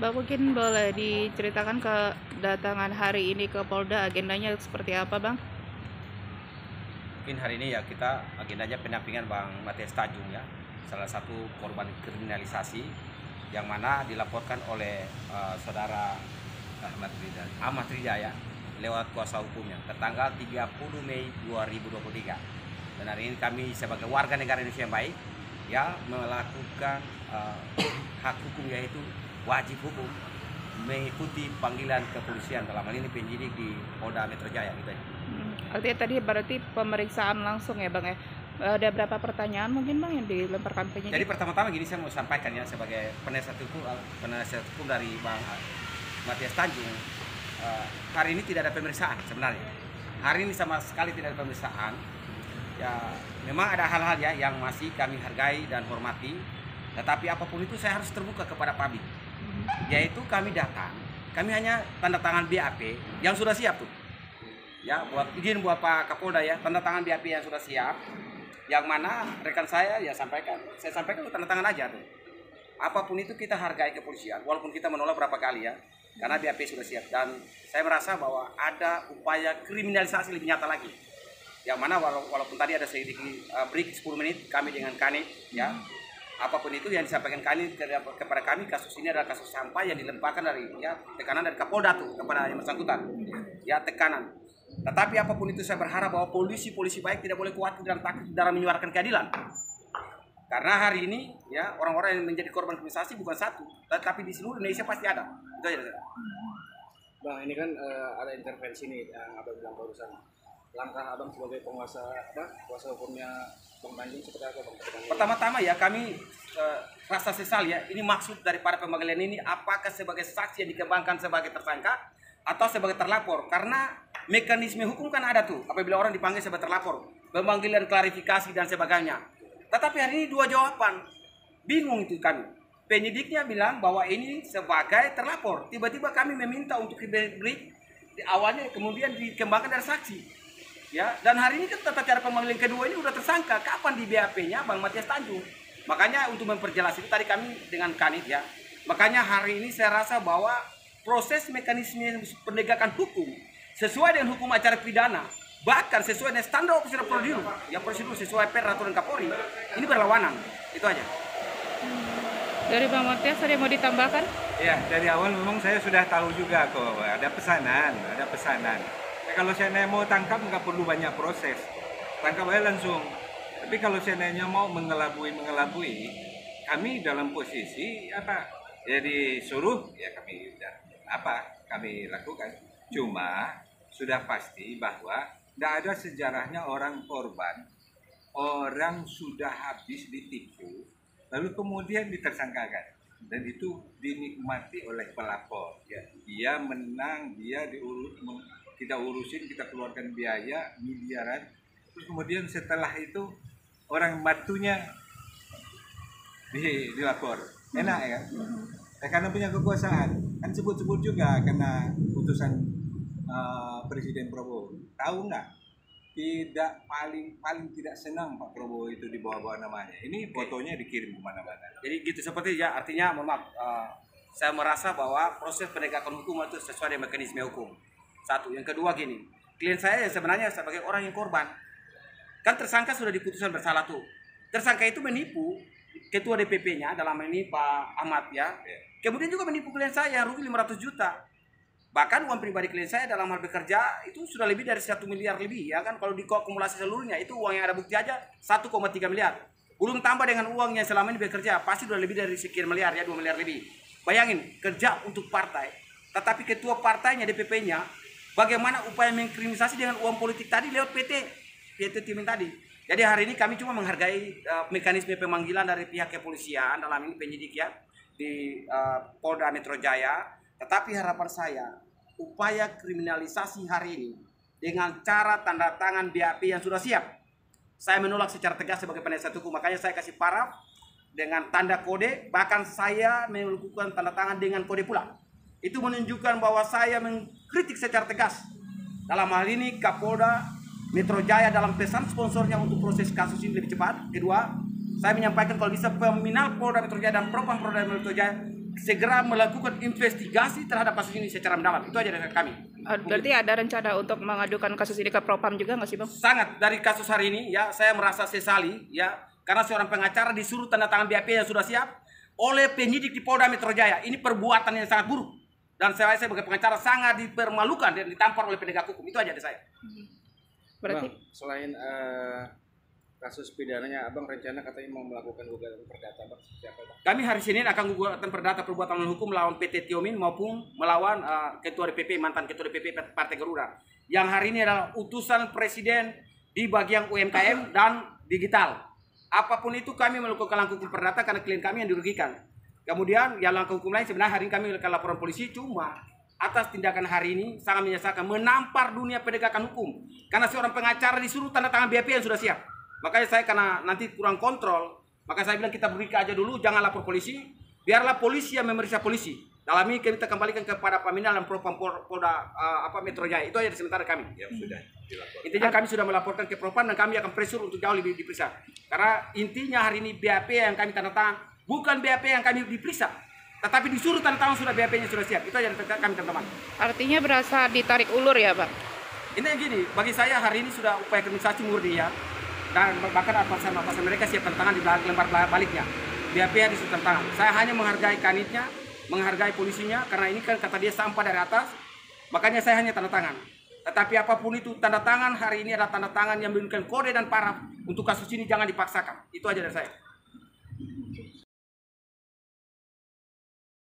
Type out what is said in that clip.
Bang, mungkin boleh diceritakan kedatangan hari ini ke Polda, agendanya seperti apa, Bang? Mungkin hari ini ya kita agendanya pendampingan Bang Matias Tanjung ya, salah satu korban kriminalisasi yang mana dilaporkan oleh saudara Ahmad Rida ya, lewat kuasa hukumnya tertanggal 30 Mei 2023. Dan hari ini kami sebagai warga negara Indonesia yang baik ya melakukan hak hukum, yaitu wajib hukum mengikuti panggilan kepolisian, dalam hal ini penyidik di Polda Metro Jaya gitu ya. Artinya tadi berarti pemeriksaan langsung ya, Bang ya? Ada berapa pertanyaan mungkin, Bang, yang dilemparkan penyidik? Jadi pertama-tama gini saya mau sampaikan ya, sebagai penasihat hukum dari Bang Matias Tanjung, hari ini tidak ada pemeriksaan sebenarnya. Hari ini sama sekali tidak ada pemeriksaan. Ya memang ada hal-hal ya yang masih kami hargai dan hormati, tetapi apapun itu saya harus terbuka kepada publik. Yaitu kami datang, kami hanya tanda tangan BAP yang sudah siap tuh. Ya, buat izin buat Pak Kapolda ya, tanda tangan BAP yang sudah siap. Yang mana rekan saya ya sampaikan, saya sampaikan tanda tangan aja tuh. Apapun itu kita hargai kepolisian, walaupun kita menolak berapa kali ya, karena BAP sudah siap. Dan saya merasa bahwa ada upaya kriminalisasi lebih nyata lagi. Yang mana walaupun tadi ada sedikit break 10 menit kami dengan Kanit ya, apapun itu yang disampaikan Kanit kepada kami, kasus ini adalah kasus sampah yang dilemparkan dari ya tekanan dari Kapolda tuh kepada yang bersangkutan ya, tekanan. Tetapi apapun itu saya berharap bahwa polisi baik tidak boleh khawatir dan takut dalam menyuarakan keadilan. Karena hari ini ya orang-orang yang menjadi korban kriminalisasi bukan satu, tetapi di seluruh Indonesia pasti ada. Itu aja. Bang, ini kan ada intervensi nih yang Abang bilang barusan. Langkah Abang sebagai kuasa hukumnya Bang Tanjung seperti apa, Bang? Pertama-tama ya kami rasa sesal ya. Ini maksud daripada pemanggilan ini apakah sebagai saksi yang dikembangkan sebagai tersangka atau sebagai terlapor? Karena mekanisme hukum kan ada tuh. Apabila orang dipanggil sebagai terlapor, pemanggilan klarifikasi dan sebagainya. Tetapi hari ini dua jawaban. Bingung itu kami. Penyidiknya bilang bahwa ini sebagai terlapor. Tiba-tiba kami meminta untuk diberi awalnya, kemudian dikembangkan dari saksi. Ya, dan hari ini kan tata cara pemanggilan kedua ini udah tersangka. Kapan di BAP-nya Bang Matias Tanjung? Makanya untuk memperjelas itu tadi kami dengan Kanit ya. Makanya hari ini saya rasa bahwa proses mekanisme penegakan hukum sesuai dengan hukum acara pidana, bahkan sesuai dengan standar operasional prosedur, ya prosedur sesuai peraturan Kapolri, ini berlawanan. Itu aja. Dari Bang Matias ada yang mau ditambahkan? Ya, dari awal memang saya sudah tahu juga kok ada pesanan. Nah, kalau saya mau tangkap nggak perlu banyak proses, tangkap aja langsung. Tapi kalau seandainya mau mengelabui, kami dalam posisi apa? Jadi suruh ya kami lakukan. Cuma sudah pasti bahwa tidak ada sejarahnya orang korban, orang sudah habis ditipu, lalu kemudian ditersangkakan. Dan itu dinikmati oleh pelapor. Dia menang, kita urusin, kita keluarkan biaya miliaran. Terus kemudian setelah itu orang batunya dilapor. Enak ya? Karena punya kekuasaan. Kan sebut-sebut juga karena putusan Presiden Prabowo. Tahu nggak? Paling tidak senang Pak Prabowo itu dibawa-bawa namanya. Ini fotonya dikirim kemana-mana. Jadi gitu seperti ya, artinya mohon maaf, saya merasa bahwa proses penegakan hukum itu sesuai dengan mekanisme hukum. Satu, yang kedua gini, klien saya yang sebenarnya sebagai orang yang korban, kan tersangka sudah diputuskan bersalah tuh. Tersangka itu menipu ketua DPP-nya dalam ini Pak Ahmad ya. Kemudian juga menipu klien saya rugi 500 juta. Bahkan uang pribadi klien saya dalam hal bekerja itu sudah lebih dari 1 miliar lebih ya kan, kalau diakumulasi seluruhnya itu uang yang ada bukti aja 1,3 miliar. Belum tambah dengan uang yang selama ini bekerja, pasti sudah lebih dari sekian miliar ya, 2 miliar lebih. Bayangin, kerja untuk partai, tetapi ketua partainya, DPP-nya, bagaimana upaya mengkriminalisasi dengan uang politik tadi lewat PT tim tadi. Jadi hari ini kami cuma menghargai mekanisme pemanggilan dari pihak kepolisian, dalam ini penyidik ya, di Polda Metro Jaya. Tetapi harapan saya, upaya kriminalisasi hari ini dengan cara tanda tangan BAP yang sudah siap, saya menolak secara tegas sebagai penasihat hukum. Makanya saya kasih paraf dengan tanda kode, bahkan saya melakukan tanda tangan dengan kode pula. Itu menunjukkan bahwa saya mengkritik secara tegas. Dalam hal ini Kapolda Metro Jaya dalam pesan sponsornya untuk proses kasus ini lebih cepat. Kedua, saya menyampaikan kalau bisa peminal Polda Metro Jaya dan Propam Polda Metro Jaya segera melakukan investigasi terhadap kasus ini secara mendalam. Itu aja dari kami. Berarti ada rencana untuk mengadukan kasus ini ke Propam juga nggak sih Bang? Sangat dari kasus hari ini ya, saya merasa sesali ya, karena seorang pengacara disuruh tanda tangan BAP yang sudah siap oleh penyidik di Polda Metro Jaya. Ini perbuatan yang sangat buruk, dan saya sebagai pengacara sangat dipermalukan dan ditampar oleh penegak hukum. Itu aja dari saya. Berarti Bang, selain kasus pidananya, abang rencana katanya mau melakukan gugatan perdata, bang. Siapa, bang? Kami hari Senin akan gugatan perdata perbuatan melawan hukum melawan PT Tiomin maupun melawan Ketua DPP, mantan Ketua DPP Partai Garuda. Yang hari ini adalah utusan Presiden di bagian UMKM dan digital. Apapun itu kami melakukan langkah hukum perdata karena klien kami yang dirugikan. Kemudian yang langkah hukum lain sebenarnya hari ini kami melakukan laporan polisi, cuma atas tindakan hari ini sangat menyesalkan, menampar dunia penegakan hukum. Karena seorang pengacara disuruh tanda tangan BAP yang sudah siap. Makanya saya karena nanti kurang kontrol, maka saya bilang kita berikan aja dulu, jangan lapor polisi, biarlah polisi yang memeriksa polisi. Dalam ini kita kembalikan kepada Paminal dan Propam Polda Metro Jaya. Itu aja di sementara kami. Ya sudah dilaporkan. Intinya kami sudah melaporkan ke Propam dan kami akan pressure untuk jauh lebih diperiksa. Karena intinya hari ini BAP yang kami tanda tangan bukan BAP yang kami diperiksa, tetapi disuruh tanda tangan sudah BAP-nya sudah siap. Itu aja kami teman-teman. artinya berasa ditarik ulur ya Bang? Ini gini, bagi saya hari ini sudah upaya kriminalisasi murni ya. Dan bahkan atasan mereka siap tantangan di lembar baliknya. BAP disuruh tantangan. Saya hanya menghargai kanitnya, menghargai polisinya, karena ini kan kata dia sampah dari atas, makanya saya hanya tanda tangan. Tetapi apapun itu, tanda tangan hari ini adalah tanda tangan yang memberikan kode dan paraf untuk kasus ini jangan dipaksakan. Itu aja dari saya.